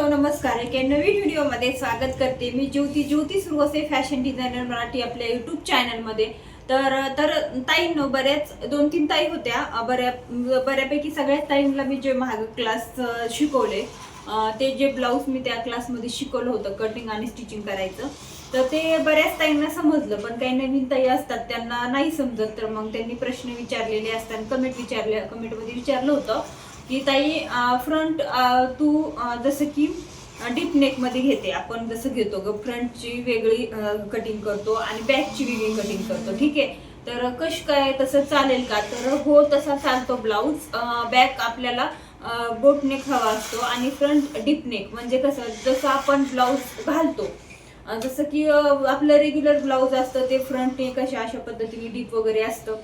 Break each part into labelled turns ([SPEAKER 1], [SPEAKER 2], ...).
[SPEAKER 1] Hello नमस्कार, एक नवीन व्हिडिओमध्ये स्वागत करते मी ज्योती सुरू असे फॅशन डिझायनर मराठी आपल्या यूट्यूब चॅनलमध्ये. तर तर ताईंनो बऱ्याच 2-3 ताई होत्या, बऱ्यापैकी सगळ्याच ताईंना मी जे महाग क्लास शिकवले, ते जे ब्लाऊज मी त्या क्लासमध्ये शिकवलं होतं कटिंग आणि स्टिचिंग करायचं, तर ते बऱ्याच ताईंना समजलं. पण काही नवीन ताई असतात त्यांना नाही समजत, तर मग त्यांनी प्रश्न विचारलेले असतात. कमेंटमध्ये विचारलं होतं की ताई फ्रंट तू जसं की डीप नेक मध्ये घेते, आपण जसं घेतो ग फ्रंटची वेगळी कटिंग करतो आणि बॅकची वेगळी कटिंग करतो, ठीक आहे. तर कश काय तसं चालेल का? तर हो, तसा चालतो ब्लाऊज. बॅक आपल्याला बोटनेक हवा असतो आणि फ्रंट डीप नेक. म्हणजे कसं, जसं आपण ब्लाऊज घालतो, जसं की आपलं रेग्युलर ब्लाऊज असतं ते फ्रंट नेक अशा पद्धतीने डीप वगैरे असतं,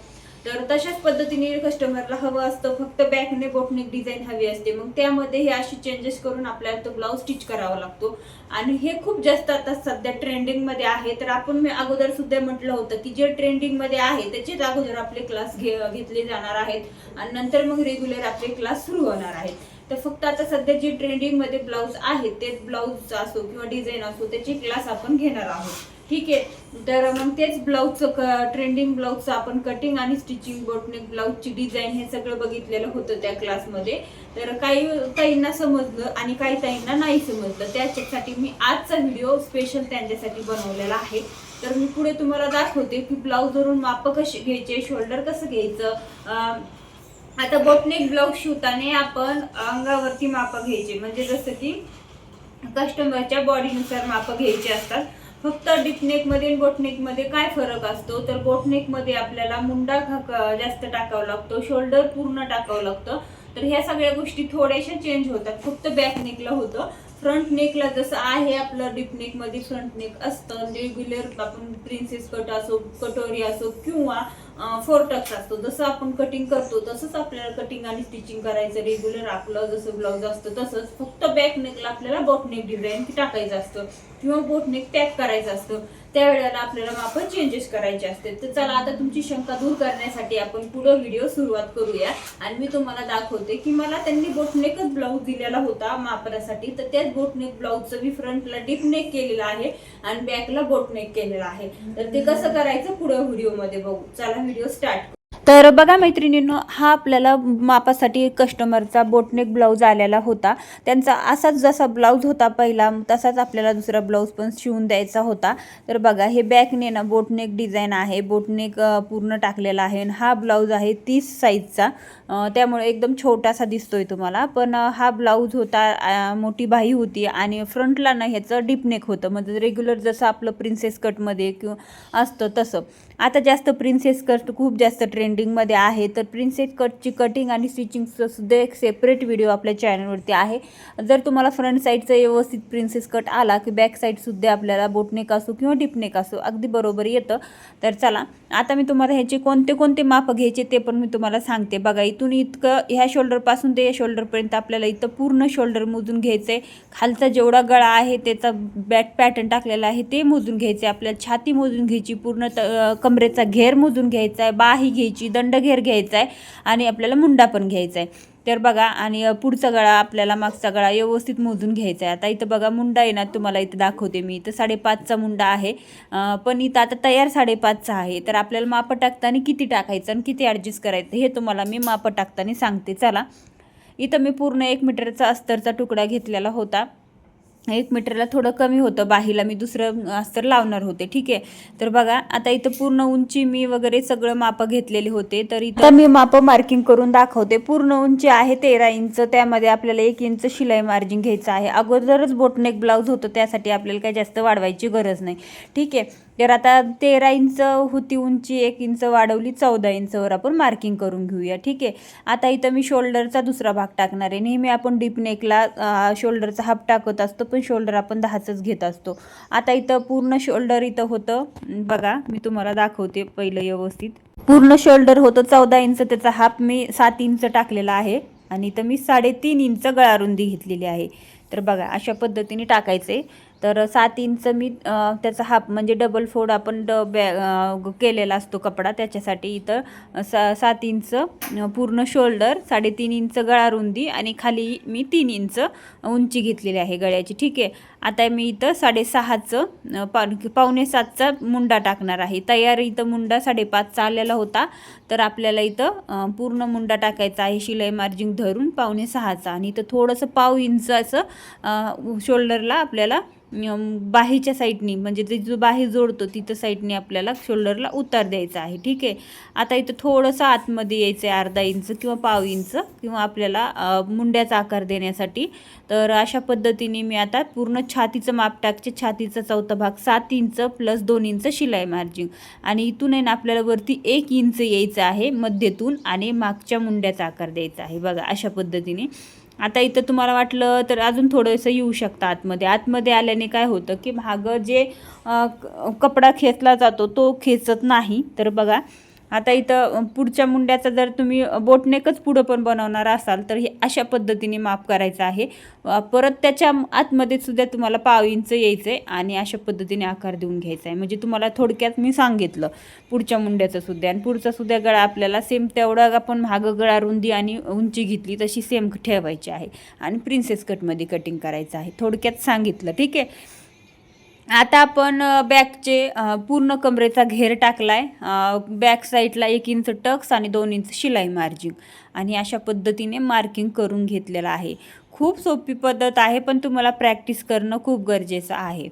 [SPEAKER 1] तर तशाच पद्धतीने कस्टमरला हवं असतं. फक्त बॅकने बोटनेक डिझाईन हवी असते. मग त्यामध्ये हे अशी चेंजेस करून आपल्याला तो ब्लाऊज स्टिच करावा लागतो. आणि हे खूप जास्त आता सध्या ट्रेंडिंग मध्ये आहे. तर आपण मी अगोदर सुद्धा म्हटलं होतं की जे ट्रेंडिंग मध्ये आहे त्याचेच अगोदर आपले क्लास घेतले जाणार आहेत आणि नंतर मग रेग्युलर आपले क्लास सुरू होणार आहेत. तर फक्त आता सध्या जे ट्रेंडिंग मध्ये ब्लाऊज आहेत तेच ब्लाऊज असो किंवा डिझाईन असो त्याची क्लास आपण घेणार आहोत, ठीक आहे. तर मग तेच ब्लाऊजचं ट्रेंडिंग ब्लाऊजचं आपण कटिंग आणि स्टिचिंग, बोटनेक ब्लाऊजची डिझाईन हे सगळं बघितलेलं होतं त्या क्लासमध्ये. तर काही ताईंना समजलं आणि काही ताईंना नाही समजलं. त्याच्यासाठी मी आजचा व्हिडिओ स्पेशल त्यांच्यासाठी बनवलेला आहे. तर मी पुढे तुम्हाला दाखवते की ब्लाऊजवरून माप कसे घ्यायचे, शोल्डर कसं घ्यायचं. आता बोटनेक ब्लाऊज शिवताना आपण अंगावरती माप घ्यायचे, म्हणजे जसं की कस्टमरच्या बॉडीनुसार माप घ्यायचे असतात. फक्त डीपनेक मध्ये आणि बोटनेक मध्ये काय फरक असतो, तर बोटनेक मध्ये आपल्याला मुंडा जास्त टाकावा लागतो, शोल्डर पूर्ण टाकावं लागतं. तर ह्या सगळ्या गोष्टी थोड्याशा चेंज होतात. फक्त बॅक नेकला होतं. फ्रंट नेकला जसं आहे आपलं डीप नेक मध्ये फ्रंट नेक असतं रेग्युलर, आपण प्रिन्सेस कट असो, कटोरी असो किंवा फोर टक्स असतो, जसं आपण कटिंग करतो तसंच आपल्याला कटिंग आणि स्टिचिंग करायचं. रेग्युलर आपलं जसं ब्लाऊज असतं तसंच, फक्त बॅक नेकला आपल्याला बोटनेक डिझाईन टाकायचं असतं किंवा बोटनेक पॅक करायचं असतं. त्यावेळेला आपल्याला माप चेंजेस करायचे असते. तर चला, आता तुमची शंका दूर करण्यासाठी आपण पुढे व्हिडिओ सुरुवात करूया. आणि मी तुम्हाला दाखवते की मला त्यांनी बोटनेकच ब्लाऊज दिलेला होता मापनासाठी, तर त्याच बोटनेक ब्लाऊजचं मी फ्रंटला डीप नेक केलेला आहे आणि बॅकला बोटनेक केलेला आहे. तर ते कसं करायचं पुढे व्हिडिओमध्ये बघू. चला, व्हिडिओ स्टार्ट. तर बघा मैत्रिणींनो, हा आपल्याला मापासाठी कस्टमरचा बोटनेक ब्लाऊज आलेला होता. त्यांचा असाच जसा ब्लाऊज होता पहिला तसाच आपल्याला दुसरा ब्लाऊज पण शिवून द्यायचा होता. तर बघा, हे बॅकने ना बोटनेक डिझाईन आहे, बोटनेक पूर्ण टाकलेला आहे. हा ब्लाऊज आहे 30 साईजचा, त्यामुळे एकदम छोटासा दिसतोय तुम्हाला. पण हा ब्लाऊज होता, मोठी बाही होती आणि फ्रंटला ना ह्याचं डीपनेक होतं, म्हणजे रेग्युलर जसं आपलं प्रिन्सेस कटमध्ये किंवा असतं तसं. आता जास्त प्रिन्सेस कट खूप जास्त ट्रेंडिंगमध्ये आहे. तर प्रिन्सेस कटची कटिंग आणि स्टिचिंगचं सुद्धा एक सेपरेट व्हिडिओ आपल्या चॅनलवरती आहे. जर तुम्हाला फ्रंट साईडचं व्यवस्थित प्रिन्सेस कट आला की बॅक साईडसुद्धा आपल्याला बोटनेक असो किंवा डीपनेक असो अगदी बरोबर येतं. तर चला, आता मी तुम्हाला ह्याचे कोणते कोणते माप घ्यायचे ते पण मी तुम्हाला सांगते. बघा, इथून इतकं ह्या शोल्डरपासून ते या शोल्डरपर्यंत आपल्याला इथं पूर्ण शोल्डर मोजून घ्यायचं आहे. खालचा जेवढा गळा आहे त्याचा बॅक पॅटर्न टाकलेला आहे ते मोजून घ्यायचे. आपल्याला छाती मोजून घ्यायची, पूर्ण कमरेचा घेर मोजून घ्यायचा आहे, बाही घ्यायची, दंडघेर घ्यायचा आहे आणि आपल्याला मुंडा पण घ्यायचा आहे. तर बघा, आणि पुढचा गळा आपल्याला मागचा गळा व्यवस्थित मोजून घ्यायचा आहे. आता इथं बघा मुंडा आहे ना, तुम्हाला इथं दाखवते मी. इथं 5.5चा मुंडा आहे, पण इथं आता तयार 5.5चा आहे. तर आपल्याला माप टाकताना किती टाकायचं आणि किती ॲडजस्ट करायचं हे तुम्हाला मी माप टाकताना सांगते. चला, इथं मी पूर्ण 1 मीटरचा अस्तरचा तुकडा घेतलेला होता. 1 मीटरला थोडं कमी होतं, बाहीला मी दुसरं अस्तर लावणार होते, ठीक आहे. तर बघा, आता इथं पूर्ण उंची मी वगैरे सगळं माप घेतलेले होते. तर इथं मी माप मार्किंग करून दाखवते. पूर्ण उंची आहे 13 इंच, त्यामध्ये आपल्याला 1 इंच शिलाई मार्जिन घ्यायचं आहे. अगोदरच बोटनेक ब्लाऊज होतं त्यासाठी आपल्याला काही जास्त वाढवायची गरज नाही, ठीक आहे. तर आता 13 इंच होती उंची, 1 इंच वाढवली, 14 इंचवर आपण मार्किंग करून घेऊया, ठीक आहे. आता इथं मी शोल्डरचा दुसरा भाग टाकणार आहे. नेहमी आपण डीप नेकला शोल्डरचा हाफ टाकत असतो, पण शोल्डर आपण 10च घेत असतो. आता इथं पूर्ण शोल्डर इथं होतं, बघा मी तुम्हाला दाखवते पहिलं व्यवस्थित. पूर्ण शोल्डर होतं 14 इंच, त्याचा हाफ मी 7 इंच टाकलेला आहे आणि इथं मी 3.5 इंच गळारुंदी घेतलेली आहे. तर बघा अशा पद्धतीने टाकायचे. तर 7 इंच मी त्याचा हाफ म्हणजे डबल फोल्ड आपण केलेला असतो कपडा, त्याच्यासाठी इथं 7 इंच पूर्ण शोल्डर, 3.5 इंच गळा रुंदी आणि खाली मी 3 इंच उंची घेतलेली आहे गळ्याची. ठीक आहे. आता मी इथं 6.5चं पावणे 7चा मुंडा टाकणार आहे. तयार इथं मुंडा 5.5चा आलेला होता, तर आपल्याला इथं पूर्ण मुंडा टाकायचा आहे शिलाई मार्जिन धरून पावणे 6चा. आणि इथं थोडंसं पाव इंच असं शोल्डरला आपल्याला बाहीच्या साईडनी म्हणजे ते जो बाही जोडतो तिथं साईडनी आपल्याला शोल्डरला उतार द्यायचा आहे. ठीक आहे. आता इथं थोडंसं आतमध्ये यायचं आहे, अर्धा इंच किंवा पाव इंच, किंवा आपल्याला मुंड्याचा आकार देण्यासाठी. तर अशा पद्धतीने मी आता पूर्ण छातीचं माप टाकते. छातीचा चौथा भाग 7 इंच प्लस 2 इंच शिलाई मार्जिन, आणि इथून आहे ना आपल्याला वरती 1 इंच यायचं आहे मध्येतून आणि मागच्या मुंड्याचा आकार द्यायचा आहे. बघा अशा पद्धतीने. आता इथं तुम्हाला वाटलं तर अजून थोडंसं येऊ शकतं आतमध्ये. आतमध्ये आल्याने काय होतं की मागं जे कपडा खेचला जातो तो खेचत नाही. तर बघा आता इथं पुढच्या मुंड्याचा जर तुम्ही बोटनेकच पुढं पण बनवणार असाल तर हे अशा पद्धतीने माप करायचं आहे. परत त्याच्या आतमध्ये सुद्धा तुम्हाला पाव इंच यायचं आहे आणि अशा पद्धतीने आकार देऊन घ्यायचा आहे. म्हणजे तुम्हाला थोडक्यात मी सांगितलं पुढच्या मुंड्याचं सुद्धा. आणि पुढचा सुद्धा गळा आपल्याला सेम तेवढा आपण मागं गळा रुंदी आणि उंची घेतली तशी सेम ठेवायची आहे आणि प्रिन्सेस कटमध्ये कटिंग करायचं आहे. थोडक्यात सांगितलं. ठीक आहे. आता आपण बॅकचे पूर्ण कमरेचा घेर टाकला आहे. बॅक साईडला 1 इंच टक्स आणि 2 इंच शिलाई मार्जिन, आणि अशा पद्धतीने मार्किंग करून घेतलेलं आहे. खूप सोपी पद्धत आहे, पण तुम्हाला प्रॅक्टिस करणं खूप गरजेचं आहे.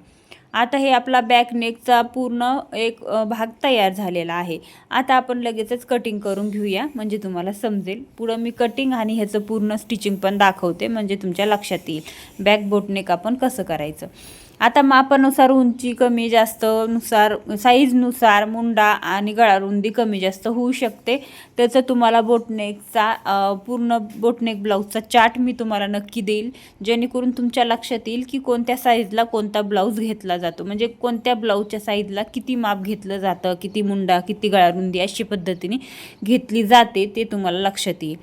[SPEAKER 1] आता हे आपला बॅक नेकचा पूर्ण एक भाग तयार झालेला आहे. आता आपण लगेचच कटिंग करून घेऊया म्हणजे तुम्हाला समजेल. पुढं मी कटिंग आणि ह्याचं पूर्ण स्टिचिंग पण दाखवते म्हणजे तुमच्या लक्षात येईल बॅक बोटनेक आपण कसं करायचं. आता मापानुसार उंची कमी जास्त नुसार साईजनुसार मुंडा आणि गळा रुंदी कमी जास्त होऊ शकते. त्याचं तुम्हाला बोटनेकचा पूर्ण बोटनेक ब्लाऊजचा चार्ट मी तुम्हाला नक्की देईल, जेणेकरून तुमच्या लक्षात येईल की कोणत्या साईजला कोणता ब्लाऊज घेतला जातो, म्हणजे कोणत्या ब्लाऊजच्या साईजला किती माप घेतलं जातं, किती मुंडा किती गळा रुंदी अशी पद्धतीने घेतली जाते ते तुम्हाला लक्षात येईल.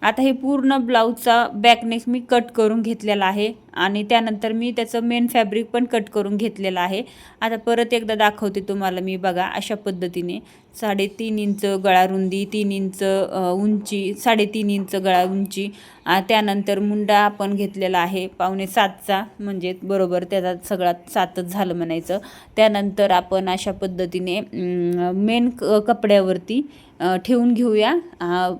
[SPEAKER 1] आता हे पूर्ण ब्लाऊजचा बॅकनेक मी कट करून घेतलेला आहे आणि त्यानंतर मी त्याचं मेन फॅब्रिक पण कट करून घेतलेलं आहे. आता परत एकदा दाखवते तुम्हाला मी. बघा अशा पद्धतीने 3.5 इंच गळा रुंदी, 3 इंच उंची, 3.5 इंच गळा उंची, त्यानंतर मुंडा आपण घेतलेला आहे पावणे 7चा, म्हणजे बरोबर त्याचा सगळा 7च झालं म्हणायचं. त्यानंतर आपण अशा पद्धतीने मेन कपड्यावरती ठेवून घेऊया.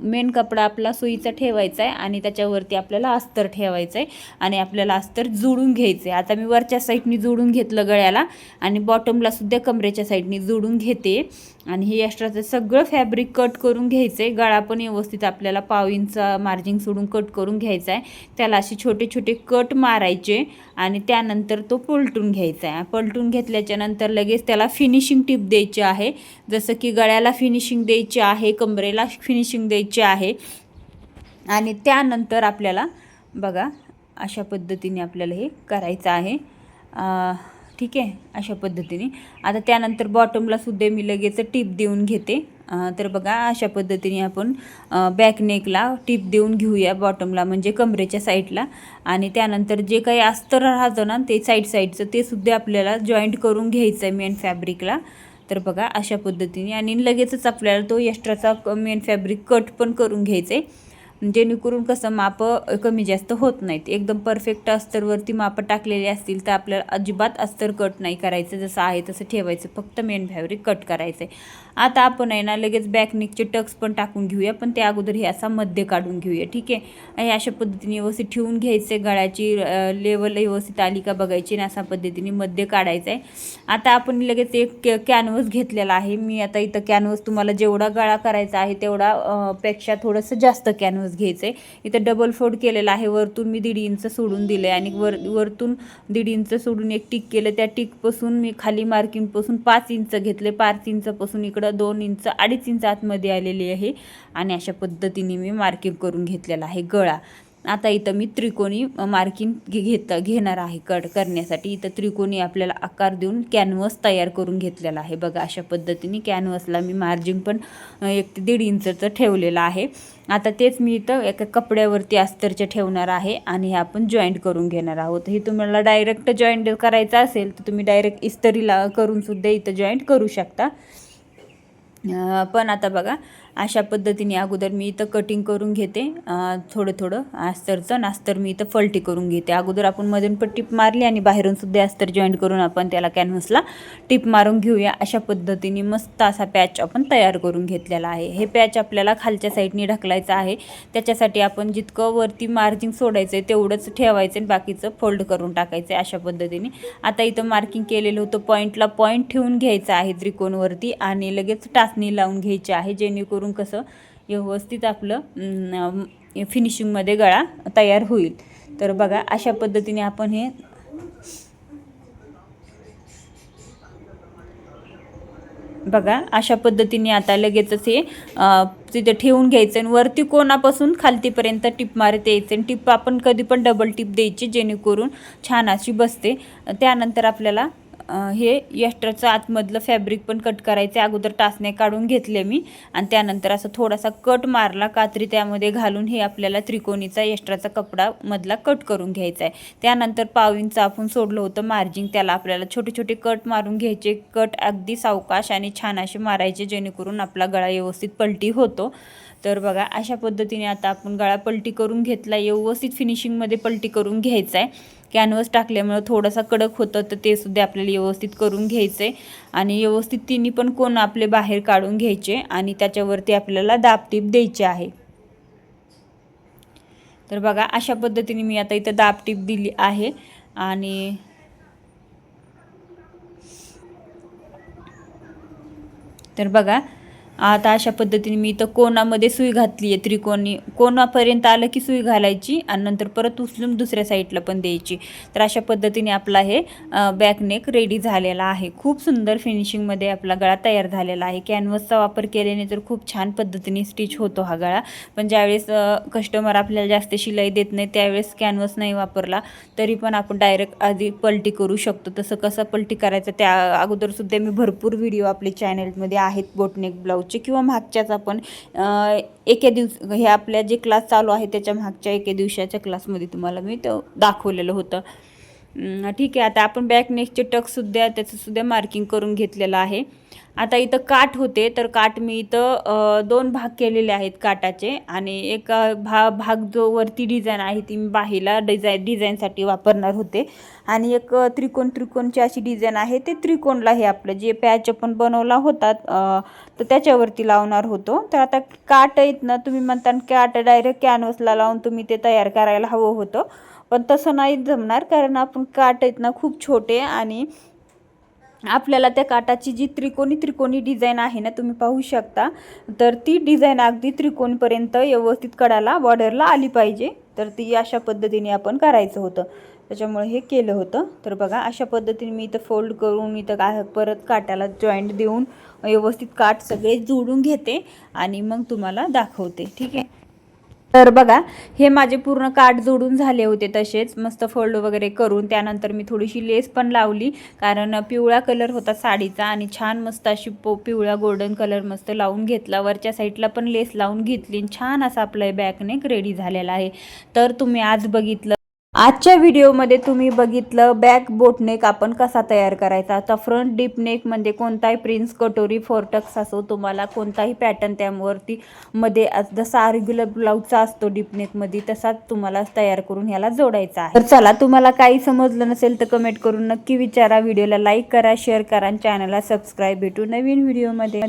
[SPEAKER 1] मेन कपडा आपला सुईचा ठेवायचा आहे आणि त्याच्यावरती आपल्याला अस्तर ठेवायचं आहे आणि आपल्याला अस्तर जोडून घ्यायचं आहे. आता मी वरच्या साईडनी जोडून घेतलं गळ्याला आणि बॉटमला सुद्धा कमरेच्या साईडनी जोडून घेते. आणि हे एक्स्ट्राचं सगळं फॅब्रिक कट करून घ्यायचं आहे. गळा पण व्यवस्थित आपल्याला पाव इंच मार्जिन सोडून कट करून घ्यायचा आहे. त्याला असे छोटे छोटे कट मारायचे आणि त्यानंतर तो पलटून घ्यायचा आहे. पलटून घेतल्याच्या नंतर लगेच त्याला फिनिशिंग टिप द्यायची आहे. जसं की गळ्याला फिनिशिंग द्यायची आहे, कमरेला फिनिशिंग द्यायची आहे. आणि त्यानंतर आपल्याला बघा अशा पद्धतीने आपल्याला हे करायचं आहे. ठीक आहे. अशा पद्धतीने आता त्यानंतर बॉटमला सुद्धा मी लगेच टीप देऊन घेते. तर बघा अशा पद्धतीने आपण बॅक नेकला टीप देऊन घेऊया बॉटमला म्हणजे कमरेच्या साईडला. आणि त्यानंतर जे काही अस्तर राहतं ना ते साईडचं ते सुद्धा आपल्याला जॉईंट करून घ्यायचं आहे मेन फॅब्रिकला. तर बघा अशा पद्धतीने आणि लगेचच आपल्याला तो एक्स्ट्राचा मेन फॅब्रिक कट पण करून घ्यायचं आहे, जेणेकरून कसं मापं कमी जास्त होत नाहीत. एकदम परफेक्ट अस्तरवरती मापं टाकलेली असतील तर आपल्याला अजिबात अस्तर कट नाही करायचं, जसं आहे तसं ठेवायचं, फक्त मेन फॅब्रिक कट करायचं आहे. आता आपण आहे ना लगेच बॅकनेकचे टक्स पण टाकून घेऊया, पण त्या अगोदर हे असा मध्ये काढून घेऊया. ठीक आहे. आणि अशा पद्धतीने व्यवस्थित ठेवून घ्यायचे. गळ्याची लेवल व्यवस्थित आली का बघायची आणि अशा पद्धतीने मध्ये काढायचं आहे. आता आपण लगेच एक कॅनव्हस घेतलेला आहे. मी आता इथं कॅनव्हस तुम्हाला जेवढा गळा करायचा आहे तेवढा पेक्षा थोडंसं जास्त कॅनव्हस घ्यायचं आहे. इथं डबल फोल्ड केलेला आहे. वरतून मी 1.5 इंच सोडून दिलं आहे आणि वरतून 1.5 इंच सोडून एक टिक केलं. त्या टिकपासून मी खाली मार्किंगपासून 5 इंच घेतले. 5 इंचपासून इकडं 2 इंच 2.5 इंच आतमध्ये आलेली आहे आणि अशा पद्धतीने मी मार्किंग करून घेतलेला आहे गळा. आता इथं मी त्रिकोणी मार्किंग घेणार आहे कट करण्यासाठी. इथं त्रिकोणी आपल्याला आकार देऊन कॅनव्हस तयार करून घेतलेला आहे. बघा अशा पद्धतीने कॅनव्हसला मी मार्जिन पण 1 ते 1.5 इंचचं ठेवलेलं आहे. आता तेच मी इथं एका कपड्यावरती अस्तरचे ठेवणार आहे आणि हे आपण जॉईंट करून घेणार आहोत. हे तुम्हाला डायरेक्ट जॉईंट करायचं असेल तर तुम्ही डायरेक्ट इस्त्रीला करून सुद्धा इथं जॉईंट करू शकता. पण आता बघा अशा पद्धतीने अगोदर मी इथं कटिंग करून घेते थोडं थोडं अस्तरचं. अस्तर मी इथं फलटी करून घेते. अगोदर आपण मधून पण टिप मारली आणि बाहेरून सुद्धा अस्तर जॉईंट करून आपण त्याला कॅनव्हसला टिप मारून घेऊया. अशा पद्धतीने मस्त असा पॅच आपण तयार करून घेतलेला आहे. हे पॅच आपल्याला खालच्या साईडने ढकलायचं आहे. त्याच्यासाठी आपण जितकं वरती मार्जिन सोडायचं आहे तेवढंच ठेवायचं आणि बाकीचं फोल्ड करून टाकायचं आहे अशा पद्धतीने. आता इथं मार्किंग केलेलं होतं पॉईंटला पॉईंट ठेवून घ्यायचं आहे त्रिकोणवरती आणि लगेच टाचणी लावून घ्यायची आहे, जेणेकरून कसं व्यवस्थित आपलं फिनिशिंगमध्ये गळा तयार होईल. तर बघा अशा पद्धतीने आपण हे बघा अशा पद्धतीने आता लगेचच हे तिथे ठेवून घ्यायचं आणि वरती कोणापासून खालतीपर्यंत टिप मारत यायचं आणि टिप आपण कधी पण डबल टिप द्यायची जेणेकरून छान अशी बसते. त्यानंतर आपल्याला हे एक्स्ट्राचं आतमधलं फॅब्रिक पण कट करायचं. अगोदर टाचण्या काढून घेतले मी आणि त्यानंतर असं थोडासा कट मारला कात्री त्यामध्ये घालून हे आपल्याला त्रिकोणीचा एक्स्ट्राचा कपडा मधला कट करून घ्यायचा आहे. त्यानंतर पाव इंच आपण सोडलं होतं मार्जिन, त्याला आपल्याला छोटे छोटे कट मारून घ्यायचे. कट अगदी सावकाश आणि छान असे मारायचे जेणेकरून आपला गळा व्यवस्थित पलटी होतो. तर बघा अशा पद्धतीने आता आपण गळा पलटी करून घेतला. व्यवस्थित फिनिशिंगमध्ये पलटी करून घ्यायचा आहे. कॅनव्हस टाकल्यामुळं थोडासा कडक होतं तर ते सुद्धा आपल्याला व्यवस्थित करून घ्यायचं आहे आणि व्यवस्थित तिन्ही पण कोण आपले बाहेर काढून घ्यायचे आणि त्याच्यावरती आपल्याला दाब टीप द्यायची आहे. तर बघा अशा पद्धतीने मी आता इथं दाब टीप दिली आहे आणि तर बघा आता अशा पद्धतीने मी इथं कोणामध्ये सुई घातली आहे. त्रिकोणी कोणापर्यंत आलं की सुई घालायची आणि नंतर परत उचलून दुसऱ्या साईडला पण द्यायची. तर अशा पद्धतीने आपला हे बॅक नेक रेडी झालेला आहे. खूप सुंदर फिनिशिंगमध्ये आपला गळा तयार झालेला आहे. कॅनव्हसचा वापर केल्याने तर खूप छान पद्धतीने स्टिच होतो हा गळा. पण ज्यावेळेस कस्टमर आपल्याला जास्त शिलाई देत नाही त्यावेळेस कॅनव्हस नाही वापरला तरी पण आपण डायरेक्ट आधी पलटी करू शकतो. तसं कसं पलटी करायचं त्या अगोदरसुद्धा मी भरपूर व्हिडिओ आपले चॅनलमध्ये आहेत बोटनेक ब्लाऊज किंवा मागच्याच आपण एके हे आपल्या जे क्लास चालू आहे त्याच्या मागच्या एके दिवसाच्या क्लासमध्ये तुम्हाला मी ते दाखवलेलं होतं. ठीक आहे. आता आपण बॅक नेकचे टक्सुद्धा त्याचंसुद्धा मार्किंग करून घेतलेलं आहे. आता इथं काठ होते तर काठ मी इथं 2 भाग केलेले आहेत काठाचे आणि एक भाग जो वरती डिझाईन आहे ती मी बाहीला डिझाईनसाठी वापरणार होते आणि एक त्रिकोणची अशी डिझाईन आहे ते त्रिकोणला हे आपलं जे पॅच आपण बनवला होता तर त्याच्यावरती लावणार होतो. तर आता काठ आहेत ना, तुम्ही म्हणता काठ डायरेक्ट कॅनव्हसला लावून तुम्ही ते तयार करायला हवं होतं पण तसं नाही जमणार कारण आपण काठ आहेत ना खूप छोटे आणि आपल्याला त्या काठाची जी त्रिकोणी डिझाईन आहे ना तुम्ही पाहू शकता तर ती डिझाईन अगदी त्रिकोणपर्यंत व्यवस्थित कडाला बॉर्डरला आली पाहिजे. तर ती अशा पद्धतीने आपण करायचं होतं त्याच्यामुळे हे केलं होतं. तर बघा अशा पद्धतीने मी इथं फोल्ड करून इथं परत काठाला जॉईंट देऊन व्यवस्थित काठ सगळे जोडून घेते आणि मग तुम्हाला दाखवते. ठीक आहे. तर बघा हे माझे पूर्ण काठ जोडून झाले होते तसेच मस्त फोल्ड वगैरे करून. त्यानंतर मी थोडीशी लेस पण लावली कारण पिवळा कलर होता साडीचा आणि छान मस्त अशी पिवळा गोल्डन कलर मस्त लावून घेतला. वरच्या साईडला पण लेस लावून घेतली. छान असा आपला बॅक नेक रेडी झालेला आहे. तर तुम्ही आज बघितलं आजच्या व्हिडिओमध्ये तुम्ही बघितलं बॅक बोटनेक आपण कसा तयार करायचा. आता फ्रंट डीप नेकमध्ये कोणताही प्रिन्स कटोरी फोरटक्स असो तुम्हाला कोणताही पॅटर्न त्यावरती मध्ये जसा रेग्युलर ब्लाऊजचा असतो डीप नेकमध्ये तसाच तुम्हाला तयार करून ह्याला जोडायचा आहे. तर चला तुम्हाला काही समजलं नसेल तर कमेंट करून नक्की विचारा. व्हिडिओला लाईक करा, शेअर करा आणि चॅनलला सबस्क्राईब. भेटू नवीन व्हिडिओमध्ये.